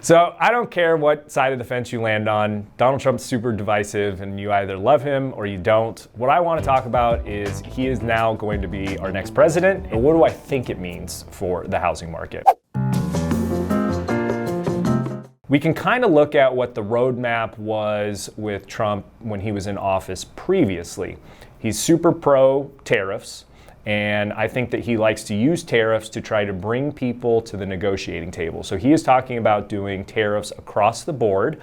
So I don't care what side of the fence you land on. Donald Trump's super divisive and you either love him or you don't. What I want to talk about is he is now going to be our next president. And what do I think it means for the housing market? We can kind of look at what the roadmap was with Trump when he was in office previously. He's super pro tariffs. And I think that he likes to use tariffs to try to bring people to the negotiating table. So he is talking about doing tariffs across the board.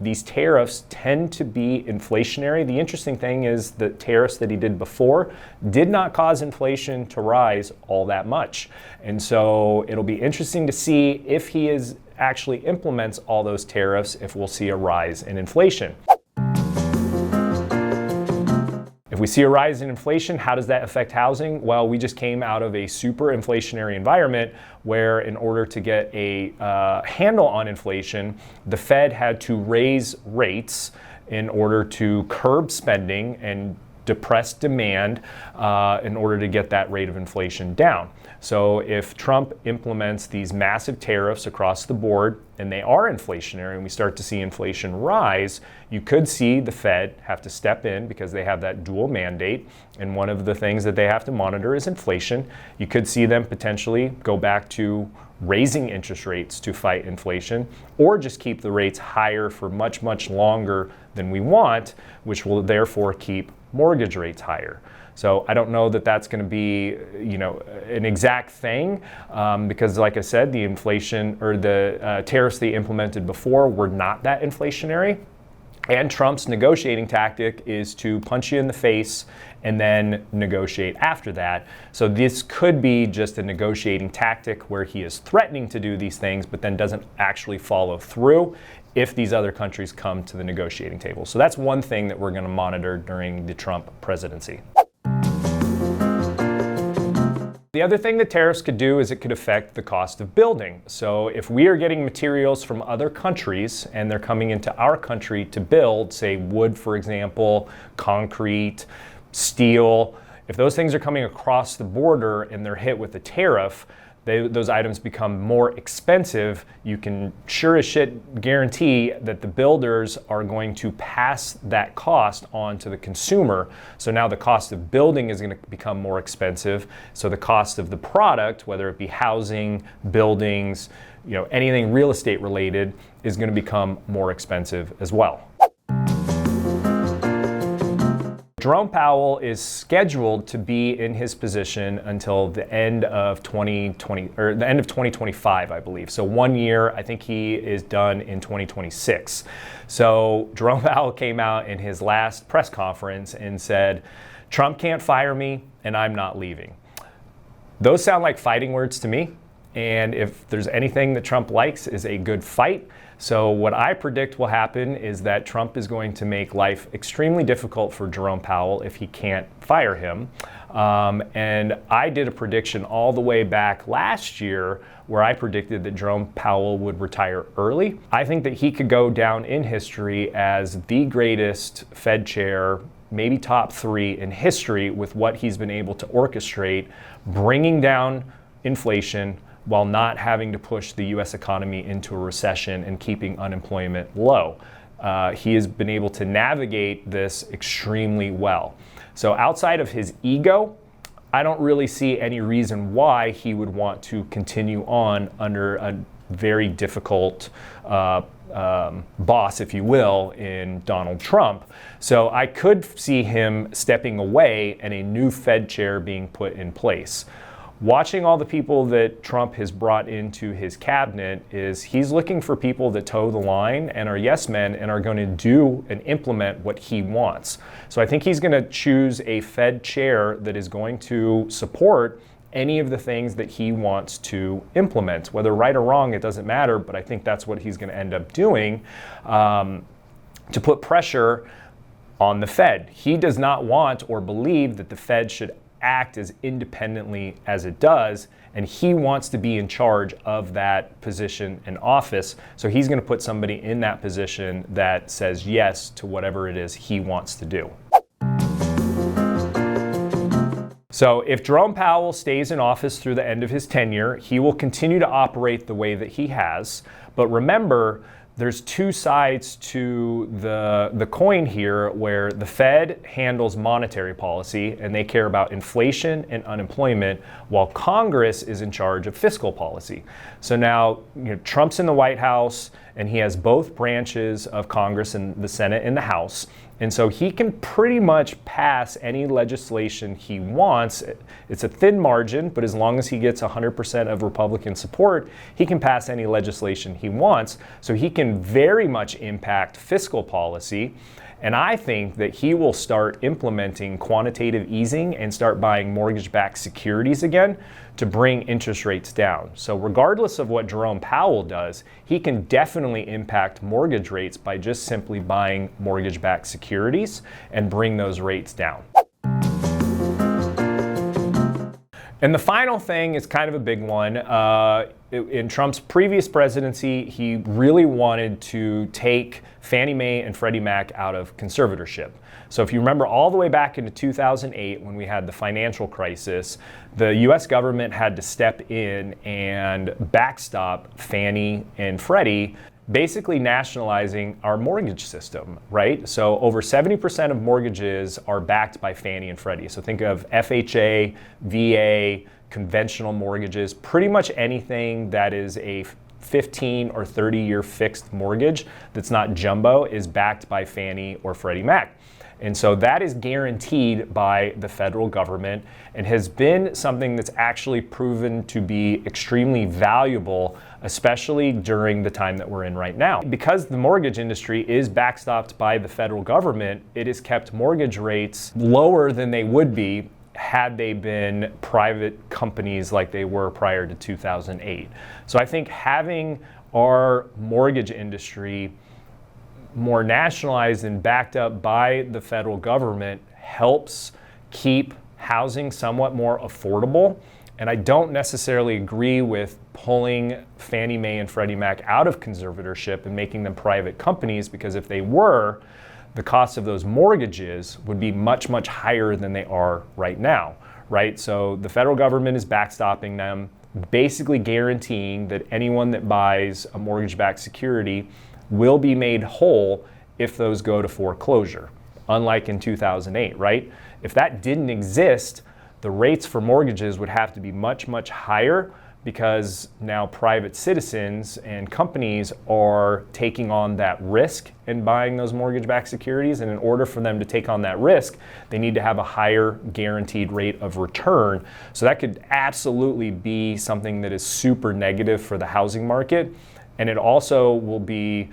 These tariffs tend to be inflationary. The interesting thing is that tariffs that he did before did not cause inflation to rise all that much. And so it'll be interesting to see if he actually implements all those tariffs, if we'll see a rise in inflation. If we see a rise in inflation, how does that affect housing? Well, we just came out of a super inflationary environment where in order to get a handle on inflation, the Fed had to raise rates in order to curb spending and depress demand in order to get that rate of inflation down. So if Trump implements these massive tariffs across the board and they are inflationary and we start to see inflation rise, you could see the Fed have to step in because they have that dual mandate. And one of the things that they have to monitor is inflation. You could see them potentially go back to raising interest rates to fight inflation, or just keep the rates higher for much, much longer than we want, which will therefore keep mortgage rates higher. So I don't know that that's going to be, an exact thing because, like I said, the inflation or the tariffs they implemented before were not that inflationary. And Trump's negotiating tactic is to punch you in the face and then negotiate after that. So this could be just a negotiating tactic where he is threatening to do these things, but then doesn't actually follow through if these other countries come to the negotiating table. So that's one thing that we're going to monitor during the Trump presidency. The other thing that tariffs could do is it could affect the cost of building. So if we are getting materials from other countries and they're coming into our country to build, say wood, for example, concrete, steel, if those things are coming across the border and they're hit with a tariff, those items become more expensive. You can sure as shit guarantee that the builders are going to pass that cost on to the consumer. So now the cost of building is going to become more expensive. So the cost of the product, whether it be housing, buildings, anything real estate related, is going to become more expensive as well. Jerome Powell is scheduled to be in his position until the end of 2020 or the end of 2025, I believe. So 1 year, I think he is done in 2026. So Jerome Powell came out in his last press conference and said, "Trump can't fire me and I'm not leaving." Those sound like fighting words to me. And if there's anything that Trump likes is a good fight. So what I predict will happen is that Trump is going to make life extremely difficult for Jerome Powell if he can't fire him. And I did a prediction all the way back last year where I predicted that Jerome Powell would retire early. I think that he could go down in history as the greatest Fed chair, maybe top 3 in history, with what he's been able to orchestrate, bringing down inflation while not having to push the U.S. economy into a recession and keeping unemployment low. He has been able to navigate this extremely well. So outside of his ego, I don't really see any reason why he would want to continue on under a very difficult boss, if you will, in Donald Trump. So I could see him stepping away and a new Fed chair being put in place. Watching all the people that Trump has brought into his cabinet is he's looking for people that toe the line and are yes men and are going to do and implement what he wants. So I think he's going to choose a Fed chair that is going to support any of the things that he wants to implement. Whether right or wrong, it doesn't matter, but I think that's what he's going to end up doing to put pressure on the Fed. He does not want or believe that the Fed should act as independently as it does, and he wants to be in charge of that position and office. So he's going to put somebody in that position that says yes to whatever it is he wants to do. So if Jerome Powell stays in office through the end of his tenure, he will continue to operate the way that he has. But remember, there's two sides to the coin here, where the Fed handles monetary policy and they care about inflation and unemployment, while Congress is in charge of fiscal policy. So now, Trump's in the White House and he has both branches of Congress, and the Senate and the House. And so he can pretty much pass any legislation he wants. It's a thin margin, but as long as he gets 100% of Republican support, he can pass any legislation he wants. So he can very much impact fiscal policy. And I think that he will start implementing quantitative easing and start buying mortgage-backed securities again to bring interest rates down. So regardless of what Jerome Powell does, he can definitely impact mortgage rates by just simply buying mortgage-backed securities and bring those rates down. And the final thing is kind of a big one. In Trump's previous presidency, he really wanted to take Fannie Mae and Freddie Mac out of conservatorship. So if you remember all the way back into 2008, when we had the financial crisis, the US government had to step in and backstop Fannie and Freddie, basically nationalizing our mortgage system, right? So over 70% of mortgages are backed by Fannie and Freddie. So think of FHA, VA, conventional mortgages, pretty much anything that is a 15 or 30-year fixed mortgage that's not jumbo is backed by Fannie or Freddie Mac. And so that is guaranteed by the federal government and has been something that's actually proven to be extremely valuable, especially during the time that we're in right now. Because the mortgage industry is backstopped by the federal government, it has kept mortgage rates lower than they would be had they been private companies like they were prior to 2008. So I think having our mortgage industry more nationalized and backed up by the federal government helps keep housing somewhat more affordable. And I don't necessarily agree with pulling Fannie Mae and Freddie Mac out of conservatorship and making them private companies, because if they were, the cost of those mortgages would be much, much higher than they are right now, right? So the federal government is backstopping them, basically guaranteeing that anyone that buys a mortgage-backed security will be made whole if those go to foreclosure, unlike in 2008, right? If that didn't exist, the rates for mortgages would have to be much, much higher, because now private citizens and companies are taking on that risk and buying those mortgage-backed securities. And in order for them to take on that risk, they need to have a higher guaranteed rate of return. So that could absolutely be something that is super negative for the housing market. And it also will be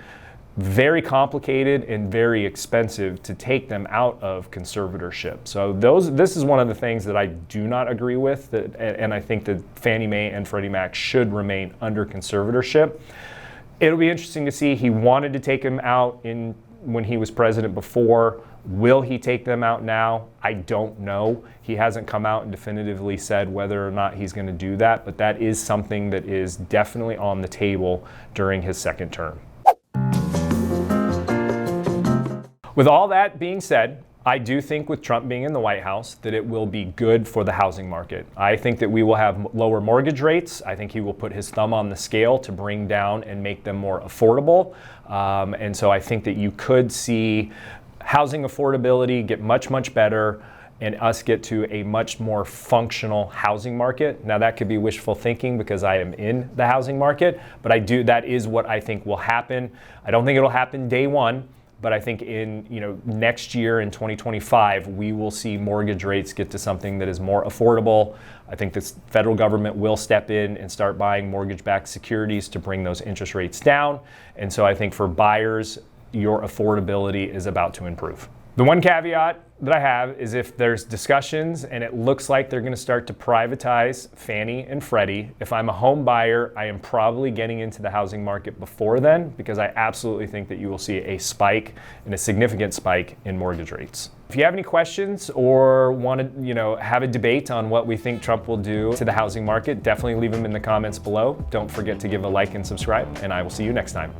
very complicated and very expensive to take them out of conservatorship. So this is one of the things that I do not agree with, and I think that Fannie Mae and Freddie Mac should remain under conservatorship. It'll be interesting to see. He wanted to take them out when he was president before. Will he take them out now? I don't know. He hasn't come out and definitively said whether or not he's going to do that, but that is something that is definitely on the table during his second term. With all that being said, I do think with Trump being in the White House that it will be good for the housing market. I think that we will have lower mortgage rates. I think he will put his thumb on the scale to bring down and make them more affordable. And so I think that you could see housing affordability get much, much better and us get to a much more functional housing market. Now that could be wishful thinking because I am in the housing market, but that is what I think will happen. I don't think it'll happen day one. But I think in next year in 2025, we will see mortgage rates get to something that is more affordable. I think the federal government will step in and start buying mortgage-backed securities to bring those interest rates down. And so I think for buyers, your affordability is about to improve. The one caveat that I have is if there's discussions and it looks like they're going to start to privatize Fannie and Freddie, if I'm a home buyer, I am probably getting into the housing market before then, because I absolutely think that you will see a spike, and a significant spike, in mortgage rates. If you have any questions or want to have a debate on what we think Trump will do to the housing market, definitely leave them in the comments below. Don't forget to give a like and subscribe, and I will see you next time.